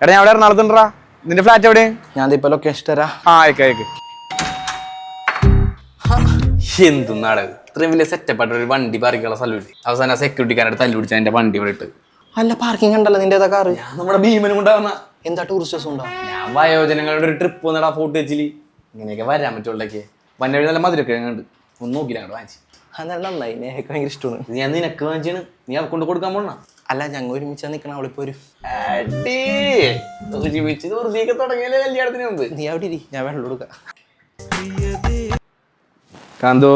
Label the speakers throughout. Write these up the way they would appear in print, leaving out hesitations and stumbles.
Speaker 1: എടാ ഞാൻ അവിടെ എറണാകുളത്തുണ്ടാ. നിന്റെ ഫ്ലാറ്റ് എവിടെ?
Speaker 2: ഞാൻ ഇപ്പൊ ലൊക്കേഷൻ തരാം.
Speaker 1: അയക്ക്. എന്തുന്നാണ് ഇത്രയും വലിയ സെറ്റപ്പ് ആയിട്ട് ഒരു വണ്ടി പാർക്കുള്ള സ്ഥലം കിട്ടി. അവസാനം സെക്യൂരിറ്റിക്കാരുടെ തല്ലു പിടിച്ചാൽ എന്റെ വണ്ടി ഇവിടെ ഇട്ട്.
Speaker 2: അല്ല പാർക്കിംഗ് ഉണ്ടല്ലോ നിന്റെ കാറ്.
Speaker 1: നമ്മുടെ ഭീമനും കൊണ്ടാവുന്ന
Speaker 2: എന്താ ടൂറിസ്റ്റ് ബസ് ഉണ്ടോ?
Speaker 1: ഞാൻ വയോജനങ്ങളുടെ ഒരു ട്രിപ്പ് വന്നിടാ ഫോർട്ട് വെച്ചില്. ഇങ്ങനെയൊക്കെ വരാൻ പറ്റുള്ളൊക്കെ. വണ്ടി വഴി നല്ല മധുരൊക്കെ ഉണ്ട്. ഒന്ന് നോക്കില്ല അങ്ങോട്ട് വാങ്ങിച്ചു.
Speaker 2: അന്നേരം നന്നായി. എനിക്ക് ഭയങ്കര ഇഷ്ടമാണ്.
Speaker 1: ഞാൻ നിനക്ക് വാങ്ങിച്ചാണ്. നീ അവ കൊണ്ട് കൊടുക്കാൻ പോണ.
Speaker 2: അല്ല ഞങ്ങൾ ഒരുമിച്ചാ നിക്കണം. അവളിപ്പോ ഒരു
Speaker 1: ഒരുമിച്ച് വെറുതെയൊക്കെ തുടങ്ങിയല്ലേ കല്യാണത്തിന് മുമ്പ്.
Speaker 2: നീ അവിടെ ഇരി, ഞാൻ വെള്ളം കൊടുക്കാം.
Speaker 1: കാന്തോ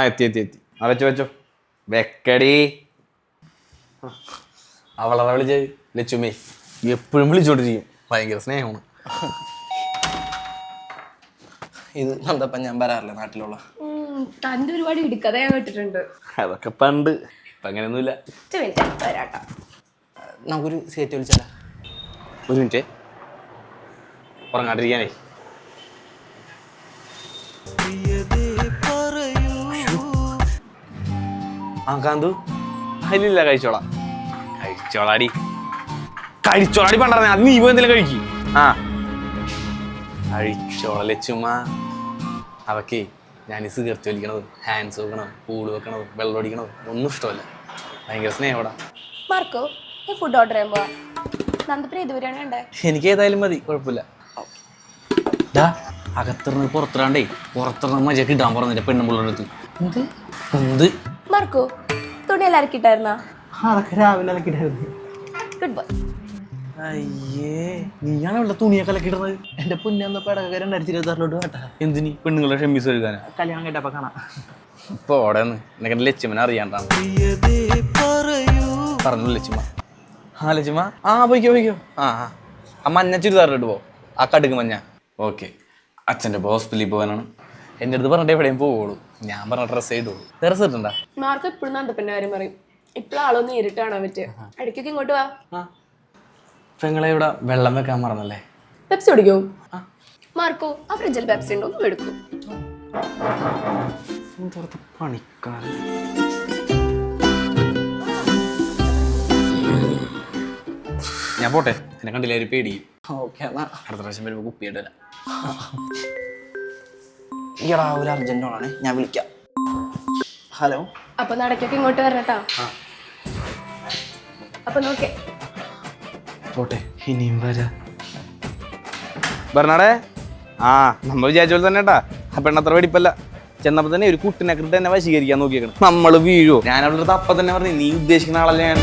Speaker 1: എത്തി. വെച്ചോ വെക്കടി. അവളെ വിളിച്ച ലച്ചുമേ എപ്പോഴും വിളിച്ചോണ്ടിരിക്കും. ഭയങ്കര സ്നേഹമാണ്.
Speaker 2: ഇത് നന്ദപ്പൻ ഞാൻ വരാറില്ല നാട്ടിലുള്ള.
Speaker 3: തന്റെ ഒരുപാട് ഇടുക്കഥ ഞാൻ കേട്ടിട്ടുണ്ട്.
Speaker 1: അതൊക്കെ പണ്ട്. ഇപ്പൊ അങ്ങനെയൊന്നുമില്ല.
Speaker 2: നമുക്കൊരു സീറ്റ് വിളിച്ചാലോ?
Speaker 1: ഒരു മിനിറ്റ് ഉറങ്ങാണ്ടിരിക്കാനേ. കാന്തു അതിലില്ല. കഴിച്ചോളാടി പണ്ടേ. അത് നീ പോയി എന്തെങ്കിലും കഴിക്കും. കഴിച്ചോള ലച്ചുമ്മ. അവക്കേ ഞാൻ സിഗരറ്റ് വലിക്കണതും ഹാൻഡ്സ് വെക്കണതും പൂള് വെക്കണതും വെള്ളം അടിക്കണതും ഒന്നും ഇഷ്ടമല്ല. ഭയങ്കര സ്നേഹോടാ.
Speaker 3: മാർക്കോ ഫുഡ് ഓർഡർ ചെയ്യാൻ പോവാ. നന്ദപ്രിയ ഇതുവരെയാണ് വേണ്ടേ?
Speaker 1: എനിക്ക് ഏതായാലും മതി, കുഴപ്പമില്ല. അകത്തിറന്ന് പുറത്തിറന്ന് മജക്ക് ഇടാൻ പറഞ്ഞില്ല പെണ്ണുമ്പിള്ളടുത്ത്. എന്ത്
Speaker 3: മാർക്കോ തുണിയെല്ലാം ഇറക്കിട്ടായിരുന്നാ?
Speaker 2: അതൊക്കെ രാവിലെ ഇറക്കിട്ടായിരുന്നു.
Speaker 3: Good boy.
Speaker 1: അയ്യേ നീയാണ് ഇവിടെ തുണിയൊക്കെ ഇറക്കിടുന്നത്.
Speaker 2: എന്റെ പുണ്യം 2026 കേട്ടാ.
Speaker 1: എന്തിന്? പെണ്ണുങ്ങളെ ഷെമ്മീസ് കഴുകാനാ?
Speaker 2: കല്യാണം കേട്ടപ്പോ കാണാം.
Speaker 1: ഇപ്പൊ ഓടെന്ന് എന്നെ ലച്ചുമ്മനെ അറിയാണ്ടാണ് പറഞ്ഞു. ലച്ചുമ്മ ലച്ചുമ്മ പോയിക്കോ. ആ മഞ്ഞ ചുരിദാറിട്ട് പോ. ആ കടുക്ക് മഞ്ഞ. ഓക്കെ. അച്ഛൻ്റെ ഹോസ്പിറ്റലിൽ പോകാനാണ്. എൻ്റെ അടുത്ത് പറഞ്ഞിട്ട് എവിടെയും പോവുള്ളൂ. ഞാൻ പറഞ്ഞ ഡ്രസ്സ് ഇടുള്ളൂ. ഡ്രസ്സ് ഇട്ടുണ്ടാ?
Speaker 3: മാർക്ക് എപ്പോഴും നന്ദപ്പന്റെ കാര്യം പറയും. ഇപ്പോഴും ആളൊന്ന് നേരിട്ട് കാണാൻ പറ്റുക. ഇടയ്ക്കൊക്കെ ഇങ്ങോട്ട് വാ.
Speaker 1: പെങ്ങളെ ഇവിടെ വെള്ളം വെക്കാൻ മറന്നല്ലേ?
Speaker 3: പെപ്സി കുടിക്കോ? മാർക്കോ ആ ഫ്രിഡ്ജിൽ പെപ്സി ഉണ്ടോ? ഒന്ന് എടുക്കും.
Speaker 1: പണിക്കാരൻ. ഞാൻ പോട്ടെ. എന്നെ കണ്ടില്ല ഒരു പേടിയും.
Speaker 2: ഓക്കെ
Speaker 1: അടുത്ത പ്രാവശ്യം വരുമ്പോ കുപ്പിയായിട്ട് വരാം.
Speaker 2: ഈടാ ഒരു അർജന്റ് ആണേ, ഞാൻ വിളിക്കാം. ഹലോ.
Speaker 3: അപ്പൊ നടക്കൊക്കെ ഇങ്ങോട്ട് വരണട്ടാ. അപ്പൊ നോക്കേ
Speaker 1: പോട്ടെ. ഇനിയും വരാ പറഞ്ഞാടേ. നമ്മൾ വിചാരിച്ച പോലെ തന്നെ കേട്ടാ. ആ പെണ്ണത്ര വെടിപ്പല്ല. ചെന്നപ്പോ തന്നെ ഒരു കുട്ടിനെ കിട്ട് തന്നെ വശീകരിക്കാൻ നോക്കിയേക്കണം. നമ്മള് വീഴോ? ഞാൻ അവളുടെ അടുത്ത് അപ്പൊ തന്നെ പറഞ്ഞു നീ ഉദ്ദേശിക്കുന്ന ആളല്ലേ ഞാൻ.